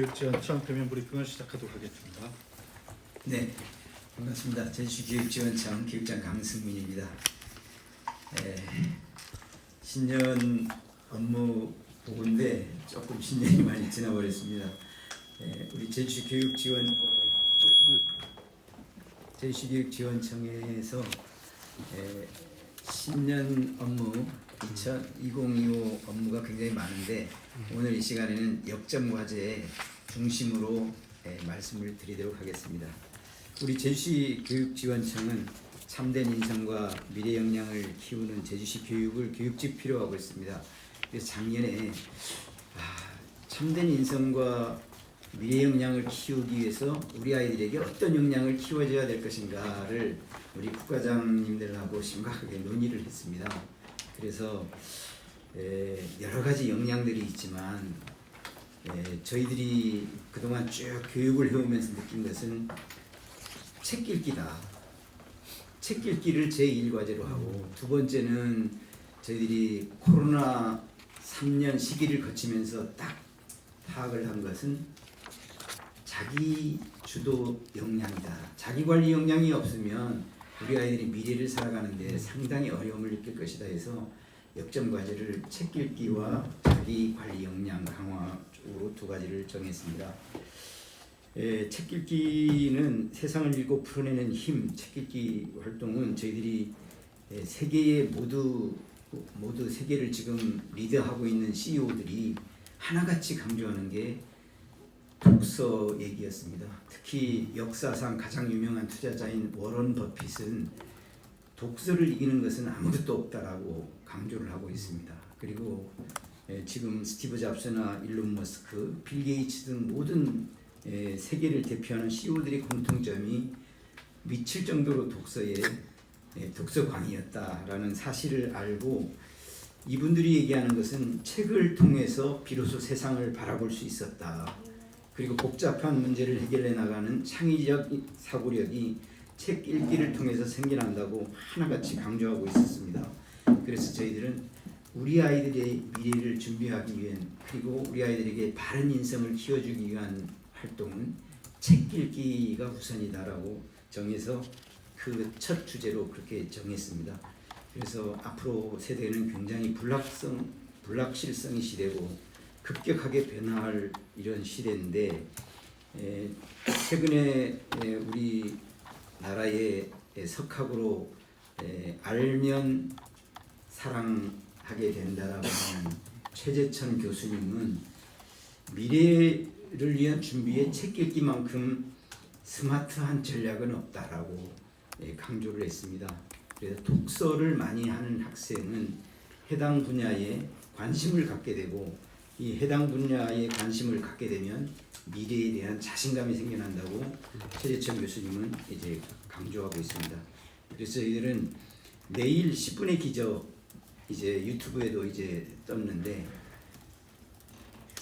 교육지원 대면 브리핑을 시작하도록 하겠습니다. 네, 반갑습니다. 제주교육지원청 교육장 강승민입니다. 신년 업무 보고인데 조금 신년이 많이 지나버렸습니다. 우리 제주교육지원청에서 신년 업무 2025 업무가 굉장히 많은데 오늘 이 시간에는 역점과제 중심으로 말씀을 드리도록 하겠습니다. 우리 제주시 교육지원청은 참된 인성과 미래 역량을 키우는 제주시 교육을 교육지표로 하고 있습니다. 그래서 작년에 참된 인성과 미래 역량을 키우기 위해서 우리 아이들에게 어떤 역량을 키워줘야 될 것인가를 우리 국과장님들하고 심각하게 논의를 했습니다. 그래서 여러 가지 역량들이 있지만 저희들이 그동안 쭉 교육을 해오면서 느낀 것은 책 읽기다. 책 읽기를 제1과제로 하고, 두 번째는 저희들이 코로나 3년 시기를 거치면서 딱 파악을 한 것은 자기 주도 역량이다. 자기 관리 역량이 없으면 우리 아이들이 미래를 살아가는데 상당히 어려움을 느낄 것이다 해서 역점 과제를 책 읽기와 자기 관리 역량 강화 쪽으로 두 가지를 정했습니다. 책 읽기는 세상을 읽고 풀어내는 힘. 책 읽기 활동은 저희들이 세계에 모두 세계를 지금 리드하고 있는 CEO들이 하나같이 강조하는 게 독서 얘기였습니다. 특히 역사상 가장 유명한 투자자인 워런 버핏은 독서를 이기는 것은 아무것도 없다라고 강조를 하고 있습니다. 그리고 지금 스티브 잡스나 일론 머스크, 빌 게이츠 등 모든 세계를 대표하는 CEO들의 공통점이 미칠 정도로 독서에 독서광이었다라는 사실을 알고, 이분들이 얘기하는 것은 책을 통해서 비로소 세상을 바라볼 수 있었다. 그리고 복잡한 문제를 해결해 나가는 창의적 사고력이 책 읽기를 통해서 생겨난다고 하나같이 강조하고 있었습니다. 그래서 저희들은 우리 아이들의 미래를 준비하기 위한, 그리고 우리 아이들에게 바른 인성을 키워주기 위한 활동은 책 읽기가 우선이다라고 정해서 그 첫 주제로 그렇게 정했습니다. 그래서 앞으로 세대는 굉장히 불확실성의 시대고 급격하게 변화할 이런 시대인데, 최근에 우리 나라의 석학으로 알면 사랑하게 된다라고 하는 최재천 교수님은 미래를 위한 준비에 책 읽기만큼 스마트한 전략은 없다라고 강조를 했습니다. 그래서 독서를 많이 하는 학생은 해당 분야에 관심을 갖게 되고, 이 해당 분야에 관심을 갖게 되면 미래에 대한 자신감이 생겨난다고 최재천 교수님은 이제 강조하고 있습니다. 그래서 저희들은 매일 10분의 기적, 이제 유튜브에도 이제 떴는데,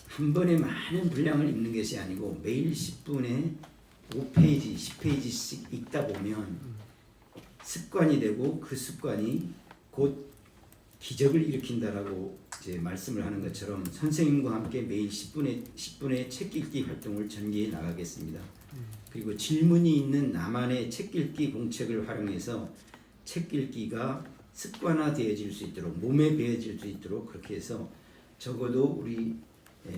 한 번에 많은 분량을 읽는 것이 아니고 매일 10분에 5페이지, 10페이지씩 읽다 보면 습관이 되고, 그 습관이 곧 기적을 일으킨다라고 이제 말씀을 하는 것처럼 선생님과 함께 매일 10분의 책 읽기 활동을 전개해 나가겠습니다. 그리고 질문이 있는 나만의 책 읽기 공책을 활용해서 책 읽기가 습관화되어질 수 있도록, 몸에 배어질 수 있도록 그렇게 해서 적어도 우리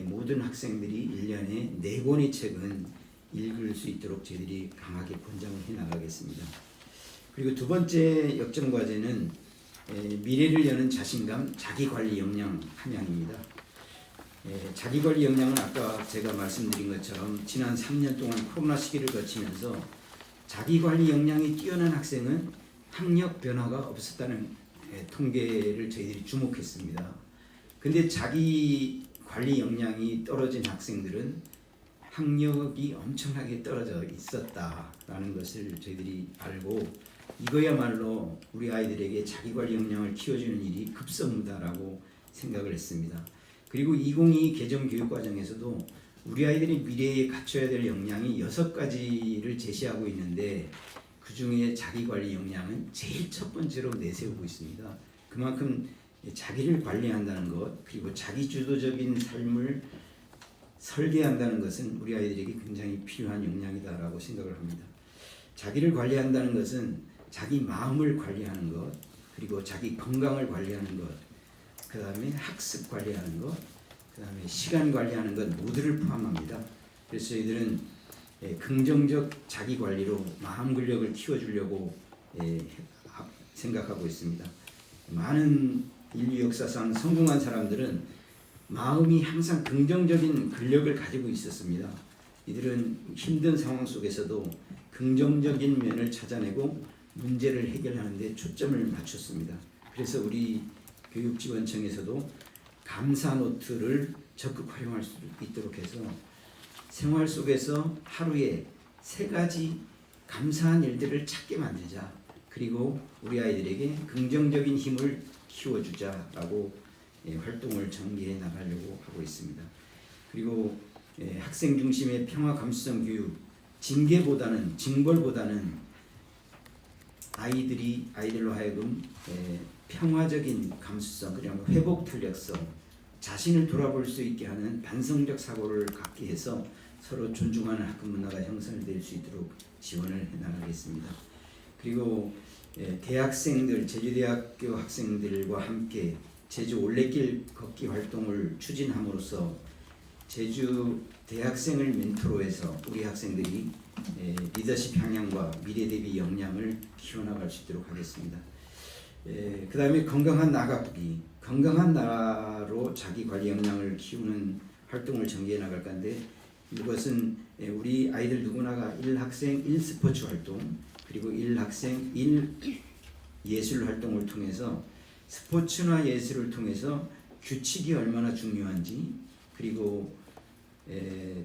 모든 학생들이 1년에 4권의 책은 읽을 수 있도록 저희들이 강하게 권장을 해 나가겠습니다. 그리고 두 번째 역점 과제는 미래를 여는 자신감, 자기관리 역량 함양입니다. 자기관리 역량은 아까 제가 말씀드린 것처럼 지난 3년 동안 코로나 시기를 거치면서 자기관리 역량이 뛰어난 학생은 학력 변화가 없었다는 통계를 저희들이 주목했습니다. 근데 자기관리 역량이 떨어진 학생들은 학력이 엄청나게 떨어져 있었다라는 것을 저희들이 알고, 이거야말로 우리 아이들에게 자기관리 역량을 키워주는 일이 급선무다라고 생각을 했습니다. 그리고 2022 개정 교육과정에서도 우리 아이들이 미래에 갖춰야 될 역량이 6가지를 제시하고 있는데, 그 중에 자기관리 역량은 제일 첫 번째로 내세우고 있습니다. 그만큼 자기를 관리한다는 것, 그리고 자기주도적인 삶을 설계한다는 것은 우리 아이들에게 굉장히 필요한 역량이다라고 생각을 합니다. 자기를 관리한다는 것은 자기 마음을 관리하는 것, 그리고 자기 건강을 관리하는 것, 그 다음에 학습 관리하는 것, 그 다음에 시간 관리하는 것 모두를 포함합니다. 그래서 저희들은 긍정적 자기 관리로 마음 근력을 키워주려고 생각하고 있습니다. 많은 인류 역사상 성공한 사람들은 마음이 항상 긍정적인 근력을 가지고 있었습니다. 이들은 힘든 상황 속에서도 긍정적인 면을 찾아내고 문제를 해결하는 데 초점을 맞췄습니다. 그래서 우리 교육지원청에서도 감사 노트를 적극 활용할 수 있도록 해서 생활 속에서 하루에 3가지 감사한 일들을 찾게 만들자. 그리고 우리 아이들에게 긍정적인 힘을 키워주자라고 활동을 전개해 나가려고 하고 있습니다. 그리고 학생 중심의 평화 감수성 교육, 징계보다는 징벌보다는 아이들로 하여금 평화적인 감수성, 그리고 회복 탄력성, 자신을 돌아볼 수 있게 하는 반성적 사고를 갖게 해서 서로 존중하는 학급 문화가 형성될 수 있도록 지원을 해 나가겠습니다. 그리고 대학생들, 제주대학교 학생들과 함께 제주 올레길 걷기 활동을 추진함으로써 제주 대학생을 멘토로 해서 우리 학생들이 리더십 향양과 미래 대비 역량을 키워나갈 수 있도록 하겠습니다. 그 다음에 건강한 나가꾸기, 건강한 나로 자기 관리 역량을 키우는 활동을 전개해 나갈 건데, 이것은 우리 아이들 누구나가 1학생 1스포츠 활동, 그리고 1학생 1예술 활동을 통해서 스포츠나 예술을 통해서 규칙이 얼마나 중요한지, 그리고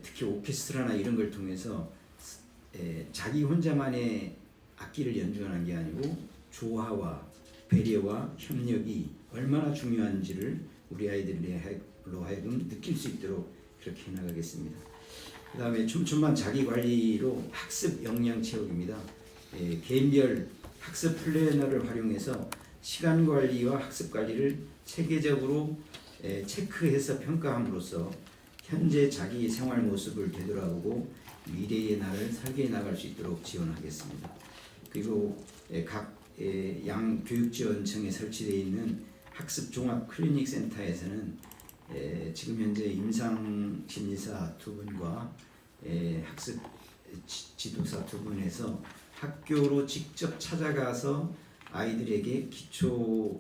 특히 오케스트라나 이런 걸 통해서 자기 혼자만의 악기를 연주하는 게 아니고 조화와 배려와 협력이 얼마나 중요한지를 우리 아이들로 하여금 느낄 수 있도록 그렇게 나가겠습니다. 그 다음에 촘촘한 자기관리로 학습 역량 채우기입니다. 개인별 학습 플래너를 활용해서 시간 관리와 학습 관리를 체계적으로 체크해서 평가함으로써 현재 자기 생활 모습을 되돌아보고 미래의 날을 설계해 나갈 수 있도록 지원하겠습니다. 그리고 각 양교육지원청에 설치되어 있는 학습 종합 클리닉 센터에서는 지금 현재 임상심리사 2분과 학습 지도사 2분에서 학교로 직접 찾아가서 아이들에게 기초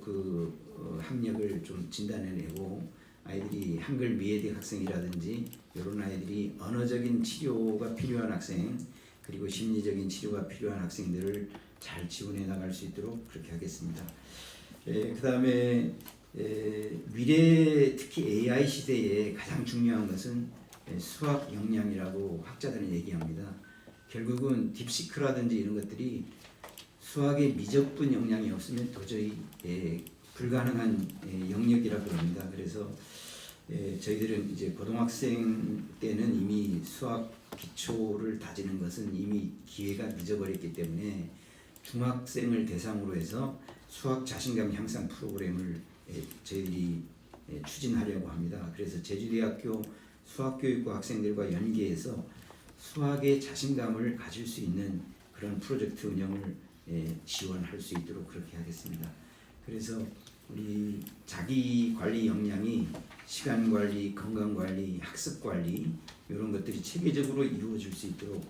학력을 좀 진단해내고, 아이들이 한글 미해대 학생이라든지 이런 아이들이 언어적인 치료가 필요한 학생, 그리고 심리적인 치료가 필요한 학생들을 잘 지원해 나갈 수 있도록 그렇게 하겠습니다. 그 다음에 미래, 특히 AI 시대에 가장 중요한 것은 수학 역량이라고 학자들은 얘기합니다. 결국은 딥시크라든지 이런 것들이 수학의 미적분 역량이 없으면 도저히 불가능한 영역이라고 합니다. 그래서 저희들은 이제 고등학생 때는 이미 수학 기초를 다지는 것은 이미 기회가 늦어버렸기 때문에 중학생을 대상으로 해서 수학 자신감 향상 프로그램을 저희들이 추진하려고 합니다. 그래서 제주대학교 수학교육과 학생들과 연계해서 수학의 자신감을 가질 수 있는 그런 프로젝트 운영을 지원할 수 있도록 그렇게 하겠습니다. 그래서 우리 자기 관리 역량이 시간 관리, 건강 관리, 학습 관리 이런 것들이 체계적으로 이루어질 수 있도록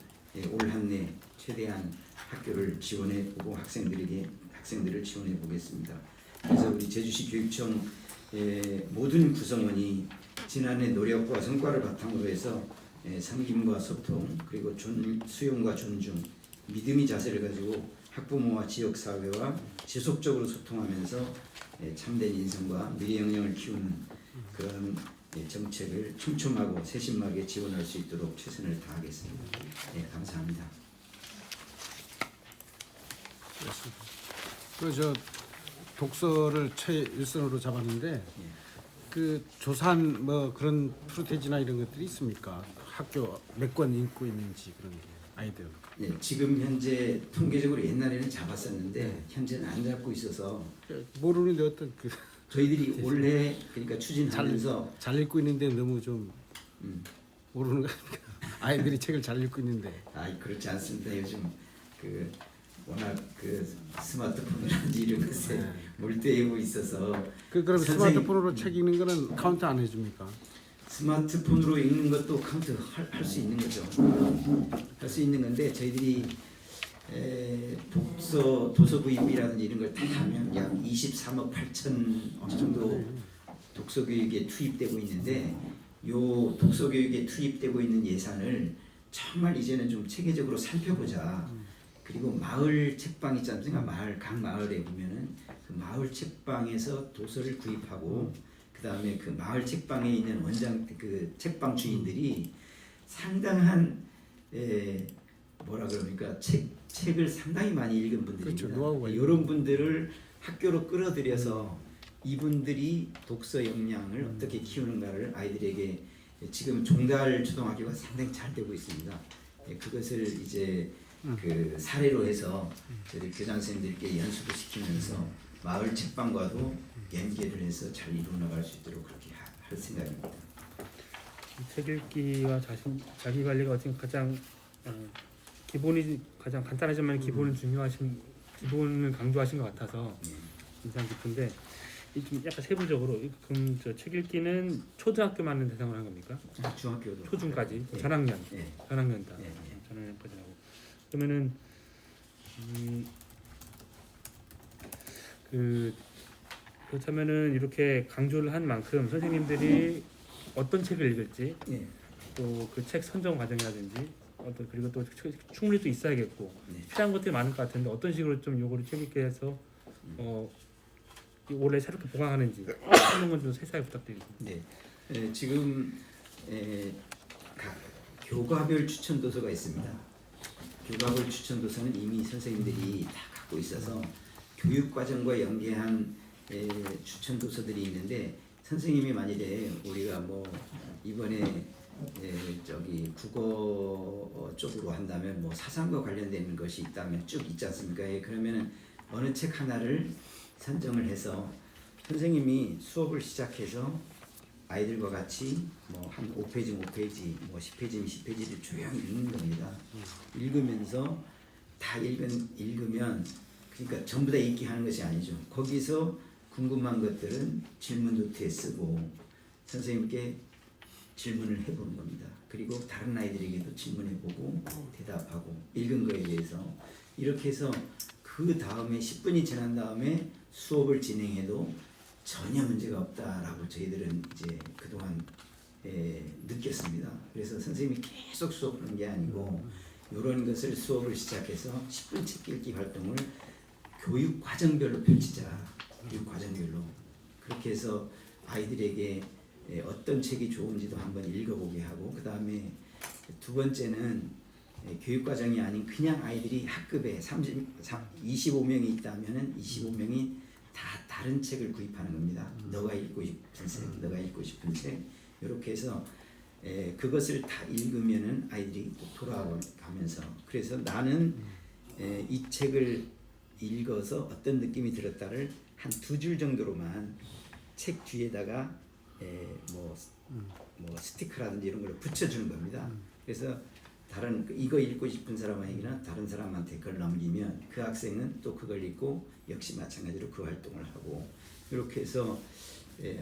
올 한 해 최대한 학교를 지원해 보고 학생들을 지원해 보겠습니다. 그래서 우리 제주시 교육청 모든 구성원이 지난해 노력과 성과를 바탕으로 해서 섬김과 소통, 그리고 수용과 존중, 믿음의 자세를 가지고 학부모와 지역사회와 지속적으로 소통하면서 참된 인성과 미래 역량을 키우는 그런 정책을 촘촘하고 세심하게 지원할 수 있도록 최선을 다하겠습니다. 감사합니다. 저 독서를 최일선으로 잡았는데 그 조사한 뭐 그런 프로테지나 이런 것들이 있습니까? 학교 몇 권 읽고 있는지 그런 게 아이들. 지금 현재 통계적으로 옛날에는 잡았었는데 현재는 안 잡고 있어서 모르는데 어떤 저희들이 올해 그러니까 추진하면서 잘 읽고 있는데 너무 좀 모르는 거 아닙니까? 아이들이 책을 잘 읽고 있는데. 그렇지 않습니다. 요즘 그 워낙 그 스마트폰이라든지 이런 것에 네. 몰두하고 있어서 그럼 선생님- 스마트폰으로 책 읽는 거는 카운트 안 해줍니까? 스마트폰으로 읽는 것도 카운트 할 수 있는 거죠. 할 수 있는 건데 저희들이 도서 구입이라든지 이런 걸 다 하면 약 23억 8천 정도 독서 교육에 투입되고 있는데 요 독서 교육에 투입되고 있는 예산을 정말 이제는 좀 체계적으로 살펴보자. 그리고 마을 책방 있지 않습니까? 각 마을에 보면은 그 마을 책방에서 도서를 구입하고 그 다음에 그 마을 책방에 있는 원장 그 책방 주인들이 상당한 뭐라 그럽니까 책을 상당히 많이 읽은 분들입니다. 그렇죠. 노하우가 이런 분들을 학교로 끌어들여서 이분들이 독서 역량을 어떻게 키우는가를 아이들에게 지금 종달 초등학교가 상당히 잘 되고 있습니다. 그것을 이제 그 사례로 해서 저희 교장 선생님들께 연수도 시키면서 마을 책방과도 연계를 해서 잘 이루어 나갈 수 있도록 그렇게 할 생각입니다. 책 읽기와 자기 관리가 어떤 가장 기본이 가장 간단하지만 기본을 강조하신 것 같아서 인상 깊은데 좀 약간 세부적으로 그럼 저 책 읽기는 초등학교만 대상으로 한 겁니까? 중학교도 초중까지 네. 전학년 네. 전학년 다 네. 전학년까지 하고 그러면은 그렇다면은 이렇게 강조를 한 만큼 선생님들이 어떤 책을 읽을지 네. 또 그 책 선정 과정이라든지 그리고 또 충분히 또 있어야겠고 네. 필요한 것들이 많을 것 같은데 어떤 식으로 좀 요거를 책 읽게 해서 올해 새롭게 보강하는지 하는 건 좀 세세하게 부탁드립니다. 네. 지금 교과별 추천 도서가 있습니다. 교과별 추천 도서는 이미 선생님들이 다 갖고 있어서 교육 과정과 연계한 추천 도서들이 있는데 선생님이 만일에 우리가 뭐 이번에 저기 국어 쪽으로 한다면 뭐 사상과 관련된 것이 있다면 쭉 있지 않습니까? 그러면은 어느 책 하나를 선정을 해서 선생님이 수업을 시작해서 아이들과 같이 뭐 한 5페이지 5페이지 뭐 10페이지 10페이지를 조용히 읽는 겁니다. 읽으면서 다 읽으면 그러니까 전부 다 읽기 하는 것이 아니죠. 거기서 궁금한 것들은 질문 노트에 쓰고 선생님께 질문을 해보는 겁니다. 그리고 다른 아이들에게도 질문해보고 대답하고 읽은 거에 대해서 이렇게 해서 그 다음에 10분이 지난 다음에 수업을 진행해도 전혀 문제가 없다라고 저희들은 이제 그동안 느꼈습니다. 그래서 선생님이 계속 수업하는 게 아니고 이런 것을 수업을 시작해서 10분 책 읽기 활동을 교육 과정별로 펼치자. 교육 과정별로 그렇게 해서 아이들에게 어떤 책이 좋은지도 한번 읽어보게 하고 그 다음에 두 번째는 교육과정이 아닌 그냥 아이들이 학급에 25명이 있다면 25명이 다 다른 책을 구입하는 겁니다. 너가 읽고 싶은 책, 너가 읽고 싶은 책 이렇게 해서 그것을 다 읽으면은 아이들이 돌아가면서 그래서 나는 이 책을 읽어서 어떤 느낌이 들었다를 한 2줄 정도로만 책 뒤에다가 뭐 스티커라든지 이런 걸 붙여주는 겁니다. 그래서 다른 이거 읽고 싶은 사람에게나 다른 사람한테 그걸 넘기면 그 학생은 또 그걸 읽고 역시 마찬가지로 그 활동을 하고 이렇게 해서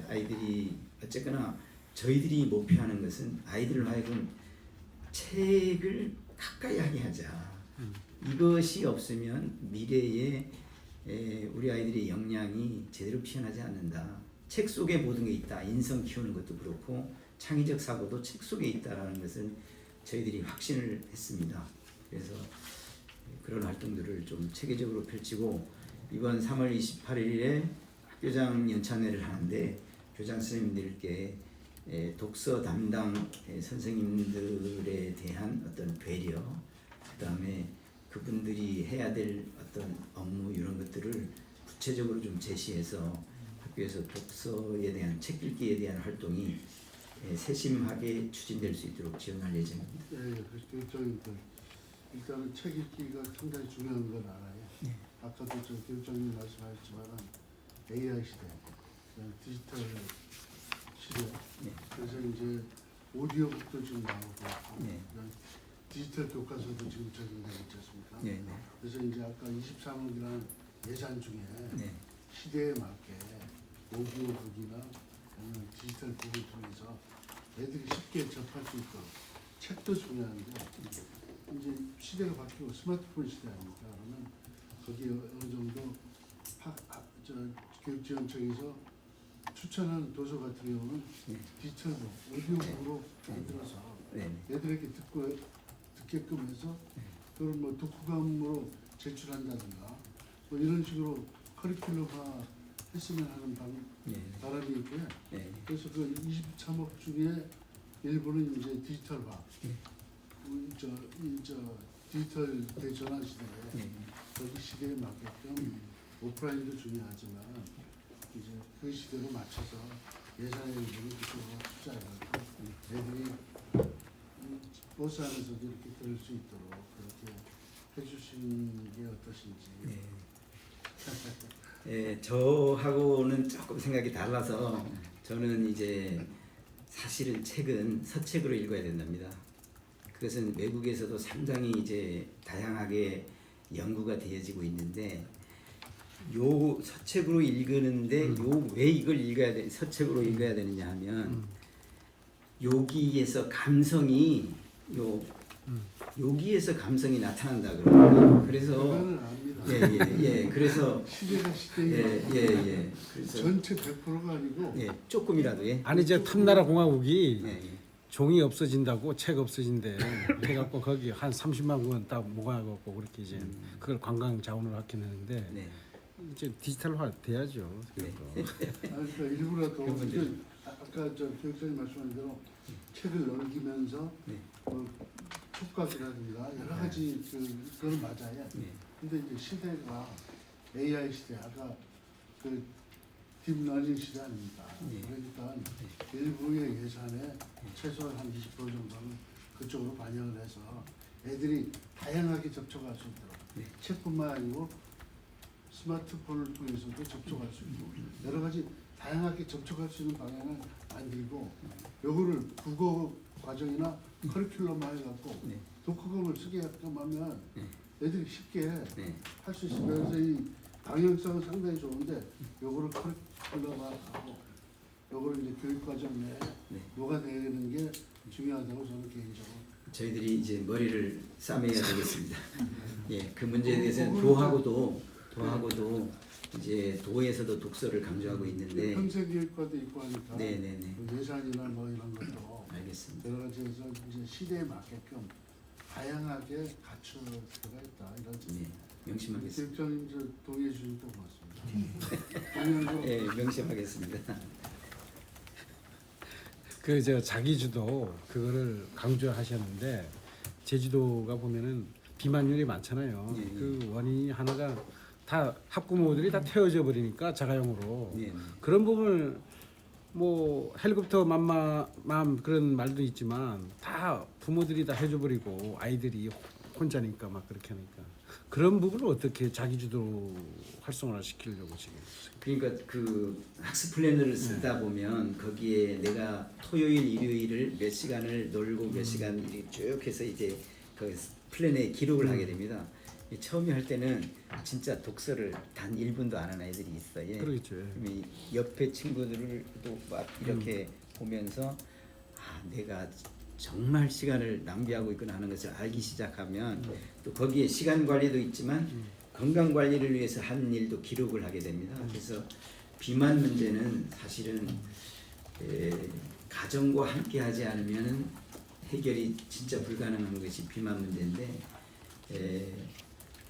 아이들이 어쨌거나 저희들이 목표하는 것은 아이들을 하여금 책을 가까이 하게 하자. 이것이 없으면 미래에 우리 아이들의 역량이 제대로 피어나지 않는다. 책 속에 모든 게 있다. 인성 키우는 것도 그렇고 창의적 사고도 책 속에 있다라는 것은 저희들이 확신을 했습니다. 그래서 그런 활동들을 좀 체계적으로 펼치고 이번 3월 28일에 학교장 연찬회를 하는데 교장 선생님들께 독서 담당 선생님들에 대한 어떤 배려, 그 다음에 그분들이 해야 될 어떤 업무 이런 것들을 구체적으로 좀 제시해서 학교에서 독서에 대한 책 읽기에 대한 활동이 세심하게 추진될 수 있도록 지원할 예정입니다. 네, 교육장님들 일단은 책 읽기가 상당히 중요한 건 알아요. 네. 아까도 저 교육장님 말씀하셨지만 AI 시대, 디지털 시대. 네. 그래서 이제 오디오북도 지금 나오고 네. 디지털 교과서도 지금 적용되고 있지 않습니까? 네, 네, 그래서 이제 아까 23억이라는 예산 중에 네, 시대에 맞게 오디오북이나 아니면 디지털 북을 통해서 애들이 쉽게 접할 수 있도록 책도 중요한데 이제 시대가 바뀌고 스마트폰 시대 아닙니까? 그러면 거기에 어느 정도 교육지원청에서 추천하는 도서 같은 경우는 네. 디지털북, 오디오북으로 만들어서 네, 애들에게 듣게끔 해서 그걸 뭐 독후감으로 제출한다든가 뭐 이런 식으로 커리큘럼화 했으면 하는 네, 바람이 있고요. 네, 그래서 그 23억 중에 일부는 이제 디지털화, 네. 저 디지털 대전환 시대에 네, 거기 시대에 맞게끔 오프라인도 중요하지만 이제 그 시대로 맞춰서 예산의 일부를 그쪽으로 투자해가지고 애들이 버스 안에서도 이렇게 들을 수 있도록 그렇게 해주시는 게 어떠신지. 네. 예, 저하고는 조금 생각이 달라서 저는 이제 사실은 책은 서책으로 읽어야 된답니다. 그것은 외국에서도 상당히 이제 다양하게 연구가 되어지고 있는데 요 서책으로 읽는데 요 왜 이걸 읽어야 돼 서책으로 읽어야 되느냐 하면 여기에서 감성이 여기에서 감성이 나타난다 그러거든요. 그래서 그거는 압니다. 예, 그래서 시대가 시대에 예. 그래서 전체 100%가 아니고 예, 조금이라도 예. 아니 이제 탐나라 공화국이 예, 예. 종이 없어진다고 책 없어진대 해갖고 거기 한 30만 권 딱 모아갖고 그렇게 이제 그걸 관광 자원으로 하겠는데 네. 이제 디지털화 돼야죠. 네. 그러니까 일부라도 아까 저 교육장님 말씀하신 대로 책을 넘기면서 네. 촉각이라든가 여러 가지 그건 맞아요. 네. 근데 이제 시대가 AI 시대, 아까 그 딥러닝 시대 아닙니까? 네. 그러니까 일부의 예산에 최소한 한 20% 정도는 그쪽으로 반영을 해서 애들이 다양하게 접촉할 수 있도록 네. 책뿐만 아니고 스마트폰을 통해서도 접촉할 수 있고 여러 가지 다양하게 접촉할 수 있는 방향을 만들고 요거를 국어 과정이나 커리큘럼화 해갖고 네. 독후감을 쓰게끔 하면 네. 애들이 쉽게 네. 할 수 있습니다. 그래서 이 방향성은 상당히 좋은데 요거를 커리큘럼화하고 요거를 이제 교육 과정 내에 네. 녹아내는 게 중요하다고 저는 개인적으로. 저희들이 이제 머리를 싸매야 되겠습니다. 예, 그 문제에 대해서는 도하고도 이제 도에서도 독서를 강조하고 있는데 평생교육과도 있고 하니까 네네네. 그 예산이나 뭐 이런 것도 알겠습니다. 여러 가지에서 이제 시대에 맞게끔 다양하게 갖출 필요가 있다 이런. 네, 명심하겠습니다. 교육장님 저 동의해 주셔서 고맙습니다. 동의하고 예, 명심하겠습니다. 그 저 자기주도 그거를 강조하셨는데 제주도가 보면은 비만율이 많잖아요. 예. 그 원인이 하나가 다 학부모들이 다 태워져 버리니까 자가용으로 네, 네. 그런 부분을 뭐 헬리콥터 맘 그런 말도 있지만 다 부모들이 다 해줘 버리고 아이들이 혼자니까 막 그렇게 하니까 그런 부분을 어떻게 자기주도 활성화 시키려고 지금. 그러니까 그 학습 플래너를 쓰다 보면 거기에 내가 토요일, 일요일을 몇 시간을 놀고 몇 시간 이렇게 쭉 해서 이제 그 플랜에 기록을 하게 됩니다. 처음에 할 때는 진짜 독서를 단 1분도 안 하는 아이들이 있어요. 그러겠죠. 그럼 이 옆에 친구들도 막 이렇게 보면서 아, 내가 정말 시간을 낭비하고 있구나 하는 것을 알기 시작하면 또 거기에 시간 관리도 있지만 건강 관리를 위해서 한 일도 기록을 하게 됩니다. 그래서 비만 문제는 사실은 가정과 함께 하지 않으면 해결이 진짜 불가능한 것이 비만 문제인데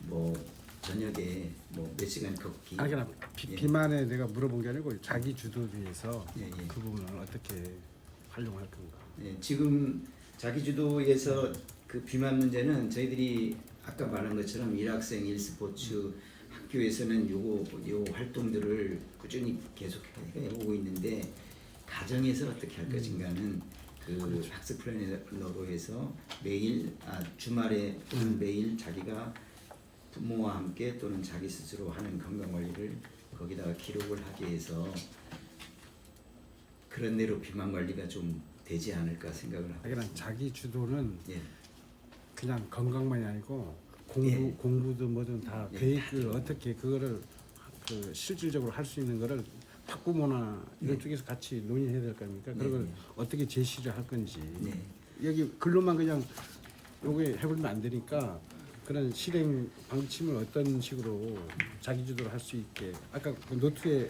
뭐 저녁에 뭐 몇 시간 걷기. 아니 그냥 예. 비만에 내가 물어본 게 아니고 자기 주도주의에서 예, 예. 그 부분을 어떻게 활용할 건가. 예, 지금 자기주도에서 그 비만 문제는 저희들이 아까 말한 것처럼 일학생 일스포츠 학교에서는 요 활동들을 꾸준히 계속해 오고 있는데 가정에서 어떻게 할 것인가는 그 학습 플래너로 해서 매일 주말에 또는 매일 자기가 부모와 함께 또는 자기 스스로 하는 건강 관리를 거기다가 기록을 하게 해서 그런 대로 비만 관리가 좀 되지 않을까 생각을 하고. 그냥 자기 주도는 예. 그냥 건강만이 아니고 예. 공부도 뭐든 다 예, 계획을 어떻게 그거를 그 실질적으로 할 수 있는 거를 학부모나 이런 쪽에서 같이 논의해야 될 거 아닙니까? 그걸 네. 어떻게 제시를 할 건지 네. 여기 글로만 그냥 요게 해버리면 안 되니까 그런 실행 방침을 어떤 식으로 자기 주도로 할 수 있게 아까 그 노트에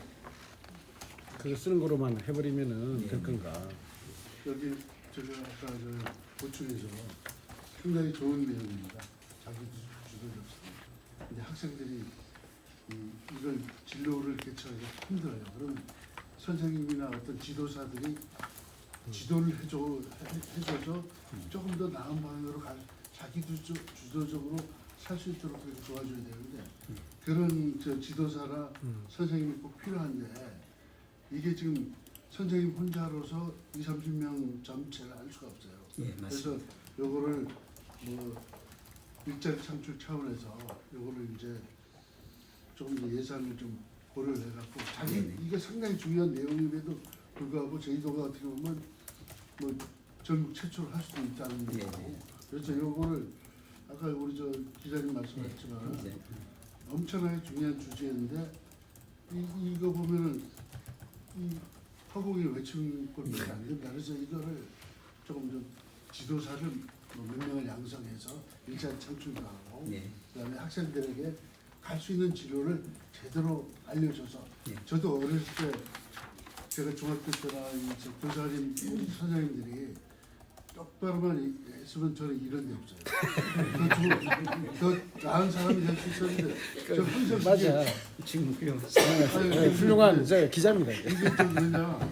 그거 쓰는 거로만 해버리면은 네. 될 건가? 여기 제가 아까 보충해서 상당히 좋은 내용입니다. 자기 주도적. 근데 학생들이 이걸 진로를 개척하기가 힘들어요. 그럼 선생님이나 어떤 지도사들이 지도를 해줘서 조금 더 나은 방향으로 자기 주도적으로 살 수 있도록 그렇게 도와줘야 되는데 그런 지도사나 선생님이 꼭 필요한데 이게 지금 선생님 혼자로서 20-30명 전체를 할 수가 없어요. 예, 그래서 맞습니다. 요거를 뭐 일자리 창출 차원에서 요거를 이제 조금 더 예산을 좀 고려를 해갖고 자기 네네. 이게 상당히 중요한 내용임에도 불구하고 저희도가 어떻게 보면 뭐 전국 최초로 할 수도 있다는 네네. 거고 그래서 요거를 아까 우리 저 기자님 말씀하셨지만 네. 엄청나게 중요한 주제인데 이거 보면은 이 허공이 외치는 것밖에 안 된다. 그래서 이거를 조금 좀 지도사를 뭐 몇 명을 양성해서 일자리 창출도 하고 네. 그다음에 학생들에게 갈 수 있는 진로를 제대로 알려줘서 네. 저도 어렸을 때 제가 중학교 때나 이제 교사님 선생님들이 똑바로만 했으면 저는 이런 데 없어요. 더 나은 사람이 될 수 있었는데 저 항상 맞아. 지금 훌륭. 네, 훌륭한 저 기자입니다. 이게. 이게 좀 뭐냐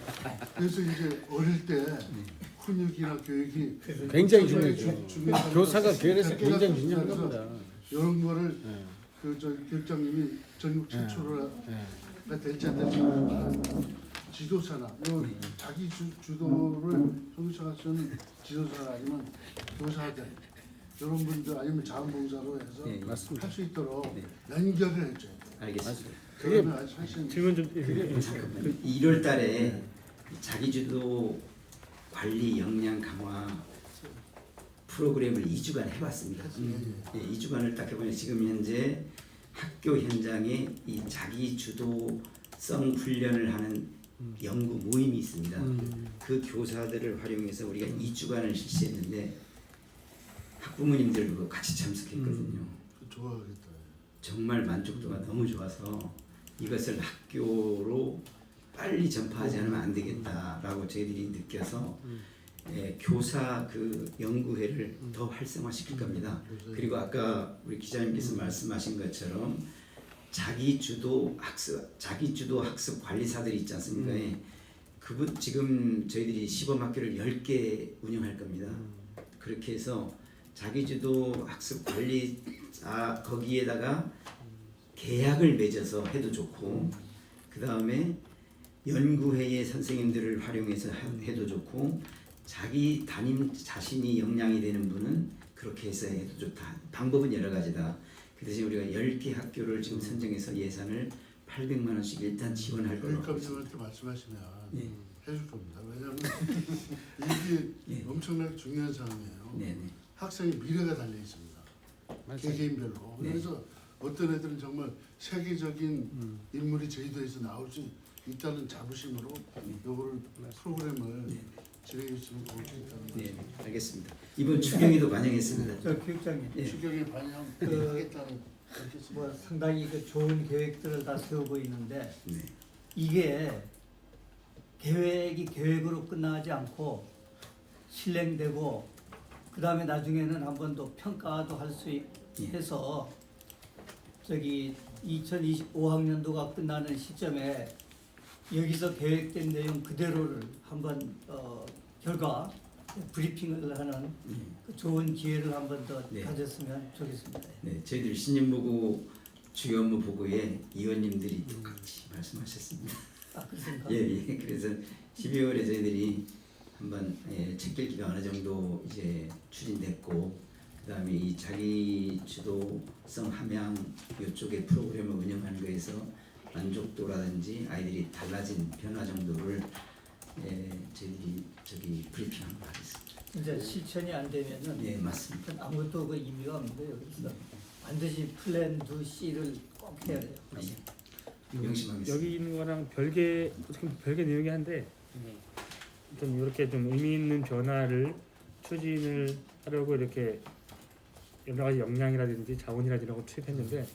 그래서 이제 어릴 때 훈육이나 교육이 굉장히 중요하죠. 중요하다는 교사가 것을 교회에서 굉장히 중요한 그래서 겁니다. 이런 거를 네. 그 저 교육장님이 전국 최초로가 네. 될지 안 될지 모르지만 지도사나 요 자기 주도를 성취하시는 지도사나 아니면 교사들 이런 분들 아니면 자원봉사로 해서 네, 맞습니다. 할 수 있도록 네. 연결을 해줘야 돼요. 알겠습니다. 그게 그러면 사실 질문 좀 잠깐만요. 1월 달에 자기주도 관리 역량 강화 프로그램을 2주간 해봤습니다. 예, 2주간을 딱 해보니 지금 현재 학교 현장에 이 자기주도성 훈련을 하는 연구 모임이 있습니다. 그 교사들을 활용해서 우리가 2주간을 실시했는데 학부모님들도 같이 참석했거든요. 좋아하겠다. 정말 만족도가 너무 좋아서 이것을 학교로 빨리 전파하지 않으면 안 되겠다라고 저희들이 느껴서 교사 그 연구회를 더 활성화시킬 겁니다. 그리고 아까 우리 기자님께서 말씀하신 것처럼 자기주도 학습 관리사들이 있지 않습니까? 그분 지금 저희들이 시범학교를 10개 운영할 겁니다. 그렇게 해서 자기주도 학습 관리자 거기에다가 계약을 맺어서 해도 좋고 그 다음에 연구회의 선생님들을 활용해서 해도 좋고 자기 담임 자신이 역량이 되는 분은 그렇게 해서 해도 좋다. 방법은 여러 가지다. 그 대신 우리가 10개 학교를 지금 선정해서 예산을 800만 원씩 일단 지원할 걸로 하고 있습니다. 교육감님한테 말씀하시면 네. 해줄 겁니다. 왜냐하면 이게 네. 엄청나게 중요한 상황이에요. 네네. 학생의 미래가 달려 있습니다. 개개인별로. 네. 그래서 어떤 애들은 정말 세계적인 인물이 제주도에서 나올 수 있다는 자부심으로 요거를 프로그램을 진행해 주시면 좋겠다는 네, 알겠습니다. 이번 추경에도 반영했습니다. 저 교육장님, 예. 추경에 반영하겠다는 그렇게 뭐 상당히 그 좋은 계획들을 다 세우고 있는데 네. 이게 계획이 계획으로 끝나지 않고 실행되고 그 다음에 나중에는 한 번 더 평가도 할 수 해서 저기 2025학년도가 끝나는 시점에 여기서 계획된 내용 그대로를 한번 결과 브리핑을 하는 그 좋은 기회를 한 번 더 네. 가졌으면 좋겠습니다. 네, 저희들 신년보고 주요 업무 보고에 의원님들이 똑같이 말씀하셨습니다. 아, 그렇습니까? 예. 그래서 12월에 저희들이 한번 책 읽기가 어느 정도 이제 추진됐고 그다음에 이 자기 주도성 함양 이쪽에 프로그램을 운영하는 거에서 만족도라든지 아이들이 달라진 변화 정도를 저희 브리핑 한번 하겠습니다. 이제 실천이 안 되면은 네, 맞습니다. 아무것도 그 의미가 없는데요. 그래서 반드시 플랜 2C를 꼭 해야 돼요. 명심하겠습니다. 여기 있는 거랑 별개 내용이 한데 좀 이렇게 좀 의미 있는 변화를 추진을 하려고 이렇게 여러 가지 역량이라든지 자원이라든지 이런 걸 투입했는데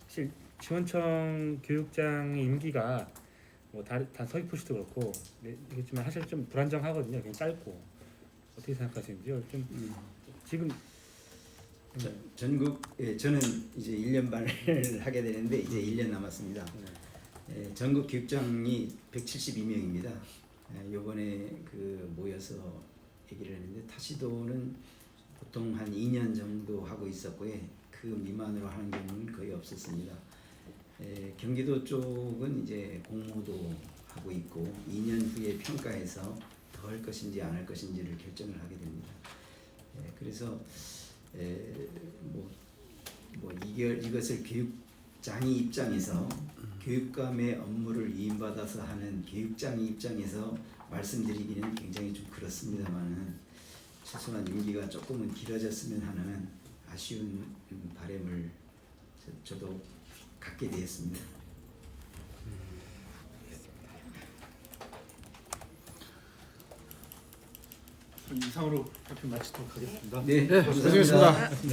사실 지원청 교육장의 임기가 다 서귀포 시도 그렇고 그렇지만 사실 좀 불안정하거든요. 그냥 짧고 어떻게 생각하시는지요? 좀 지금 전국 저는 이제 1년 반을 하게 되는데 이제 1년 남았습니다. 전국 교육장이 172명입니다. 요번에 그 모여서 얘기를 했는데 타시도는 보통 한 2년 정도 하고 있었고요. 그 미만으로 하는 경우는 거의 없었습니다. 경기도 쪽은 이제 공모도 하고 있고 2년 후에 평가해서 더 할 것인지 안 할 것인지를 결정을 하게 됩니다. 그래서 이것을 교육장의 입장에서 교육감의 업무를 위임받아서 하는 교육장의 입장에서 말씀드리기는 굉장히 좀 그렇습니다만은 최소한 임기가 조금은 길어졌으면 하는 아쉬운 바람을 저도 갖게 되었습니다. 이상으로 발표 마치도록 하겠습니다. 네, 고생하셨습니다. 네.